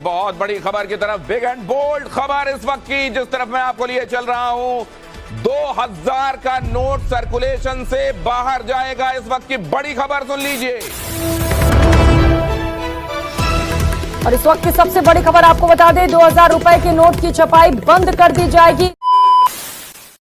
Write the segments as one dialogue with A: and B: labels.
A: बहुत बड़ी खबर की तरफ, बिग एंड बोल्ड खबर इस वक्त की जिस तरफ मैं आपको लिए चल रहा हूं। 2000 का नोट सर्कुलेशन से बाहर जाएगा, इस वक्त की बड़ी खबर सुन लीजिए।
B: और इस वक्त की सबसे बड़ी खबर आपको बता दें, 2000 रुपए के नोट की छपाई बंद कर दी जाएगी।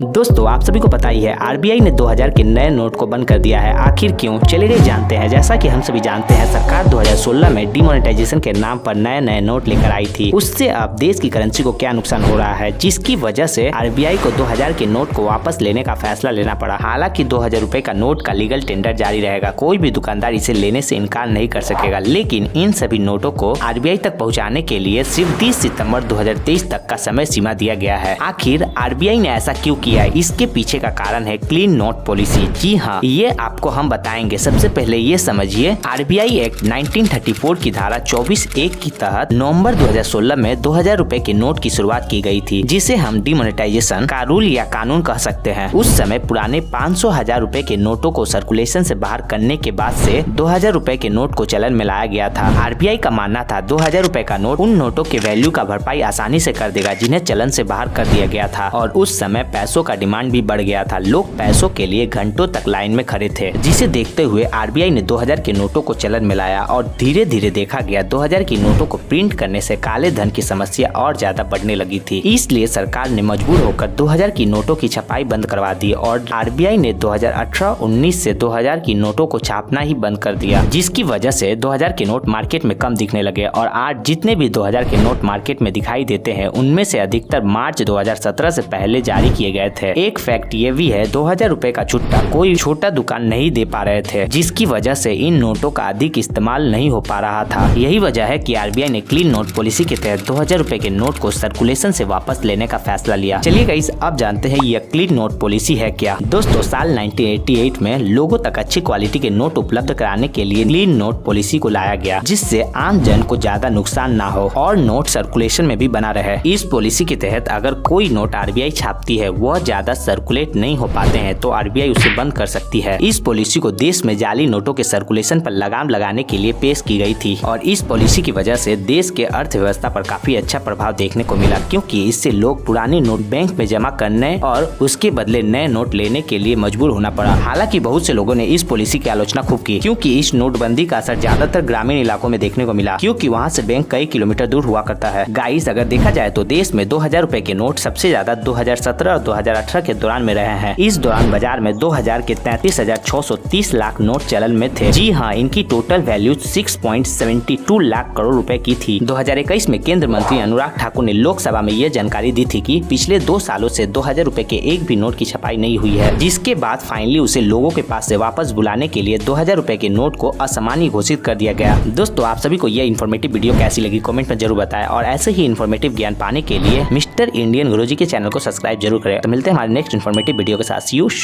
C: दोस्तों, आप सभी को पता ही है आरबीआई ने 2000 के नए नोट को बंद कर दिया है। आखिर क्यों, चलिए जानते हैं। जैसा कि हम सभी जानते हैं, सरकार 2016 में डिमोनेटाइजेशन के नाम पर नए नए नोट लेकर आई थी। उससे अब देश की करेंसी को क्या नुकसान हो रहा है, जिसकी वजह से आरबीआई को 2000 के नोट को वापस लेने का फैसला लेना पड़ा। हालांकि 2000 रुपए का नोट का लीगल टेंडर जारी रहेगा, कोई भी दुकानदार इसे लेने से इनकार नहीं कर सकेगा। लेकिन इन सभी नोटों को आरबीआई तक पहुँचाने के लिए सिर्फ 30 सितम्बर 2023 तक का समय सीमा दिया गया है। आखिर आरबीआई ने ऐसा क्यों किया है, इसके पीछे का कारण है क्लीन नोट पॉलिसी। जी हाँ, ये आपको हम बताएंगे। सबसे पहले ये समझिए, आरबीआई एक्ट 1934 की धारा 24(1) की तहत नवंबर 2016 में 2000 रुपए के नोट की शुरुआत की गई थी, जिसे हम डिमोनेटाइजेशन का रूल या कानून कह सकते हैं। उस समय पुराने 500, 1000 रुपए के नोटों को सर्कुलेशन से बाहर करने के बाद से 2000 रुपए के नोट को चलन में लाया गया था। आरबीआई का मानना था 2000 रुपए का नोट उन नोटों के वैल्यू का भरपाई आसानी से कर देगा जिन्हें चलन से बाहर कर दिया गया था। और उस समय पैसों का डिमांड भी बढ़ गया था, लोग पैसों के लिए घंटों तक लाइन में खड़े थे। जिसे देखते हुए आरबीआई ने 2000 के नोटों को चलन में लाया और धीरे धीरे देखा गया 2000 की नोटों को प्रिंट करने से काले धन की समस्या और ज्यादा बढ़ने लगी थी। इसलिए सरकार ने मजबूर होकर 2000 की नोटों की छपाई बंद करवा दी और आरबीआई ने 2018-19 से 2000 की नोटों को छापना ही बंद कर दिया, जिसकी वजह से 2000 के नोट मार्केट में कम दिखने लगे। और आज जितने भी 2000 के नोट मार्केट में दिखाई देते हैं, उनमें से अधिकतर मार्च 2017 से पहले जारी किए गए थे। एक फैक्ट ये भी है, 2000 रुपए का छुट्टा कोई छोटा दुकान नहीं दे पा रहे थे, जिसकी वजह से इन नोटों का अधिक इस्तेमाल नहीं हो पा रहा था। यही वजह है कि आरबीआई ने क्लीन नोट पॉलिसी के तहत 2000 रुपए के नोट को सर्कुलेशन से वापस लेने का फैसला लिया। चलिए गाइस, अब जानते हैं यह क्लीन नोट पॉलिसी है क्या। दोस्तों, साल 1988 में लोगों तक अच्छी क्वालिटी के नोट उपलब्ध कराने के लिए क्लीन नोट पॉलिसी को लाया गया, जिससे आम जन को ज्यादा नुकसान ना हो और नोट सर्कुलेशन में भी बना रहे। इस पॉलिसी के तहत अगर कोई नोट आरबीआई छापती है, वह ज्यादा सर्कुलेट नहीं हो पाते हैं तो आरबीआई उसे बंद कर सकती है। इस पॉलिसी को देश में जाली नोटों के सर्कुलेशन पर लगाम लगाने के लिए पेश की गई थी और इस पॉलिसी की वजह से देश के अर्थव्यवस्था पर काफी अच्छा प्रभाव देखने को मिला, क्योंकि इससे लोग पुराने नोट बैंक में जमा करने और उसके बदले नए नोट लेने के लिए मजबूर होना पड़ा। हालांकि बहुत से लोगों ने इस पॉलिसी की आलोचना खूब की, क्योंकि इस नोटबंदी का असर ज्यादातर ग्रामीण इलाकों में देखने को मिला, क्योंकि वहाँ से बैंक कई किलोमीटर दूर हुआ करता है। गाइस, अगर देखा जाए तो देश में 2000 रुपए के नोट सबसे ज्यादा 2017 और 2018 के दौरान में रहे हैं। इस दौरान बाजार में 2000 के 33,630 लाख नोट चलन में थे। जी हाँ, इनकी टोटल वैल्यू 6.72 लाख करोड़ रुपए की थी। 2021 में केंद्र मंत्री अनुराग ठाकुर ने लोकसभा में यह जानकारी दी थी कि पिछले 2 सालों से 2000 रुपए के एक भी नोट की छपाई नहीं हुई है, जिसके बाद फाइनली उसे लोगों के पास से वापस बुलाने के लिए 2000 रुपए के नोट को असामान्य घोषित कर दिया गया। दोस्तों, आप सभी को यह इन्फॉर्मेटिव वीडियो कैसी लगी कमेंट में जरूर बताएं और ऐसे ही इन्फॉर्मेटिव ज्ञान पाने के लिए मिस्टर इंडियन गुरुजी के चैनल को सब्सक्राइब जरूर करें। तो मिलते हैं हमारे नेक्स्ट इन्फॉर्मेटिव वीडियो के साथ। सी यू सून।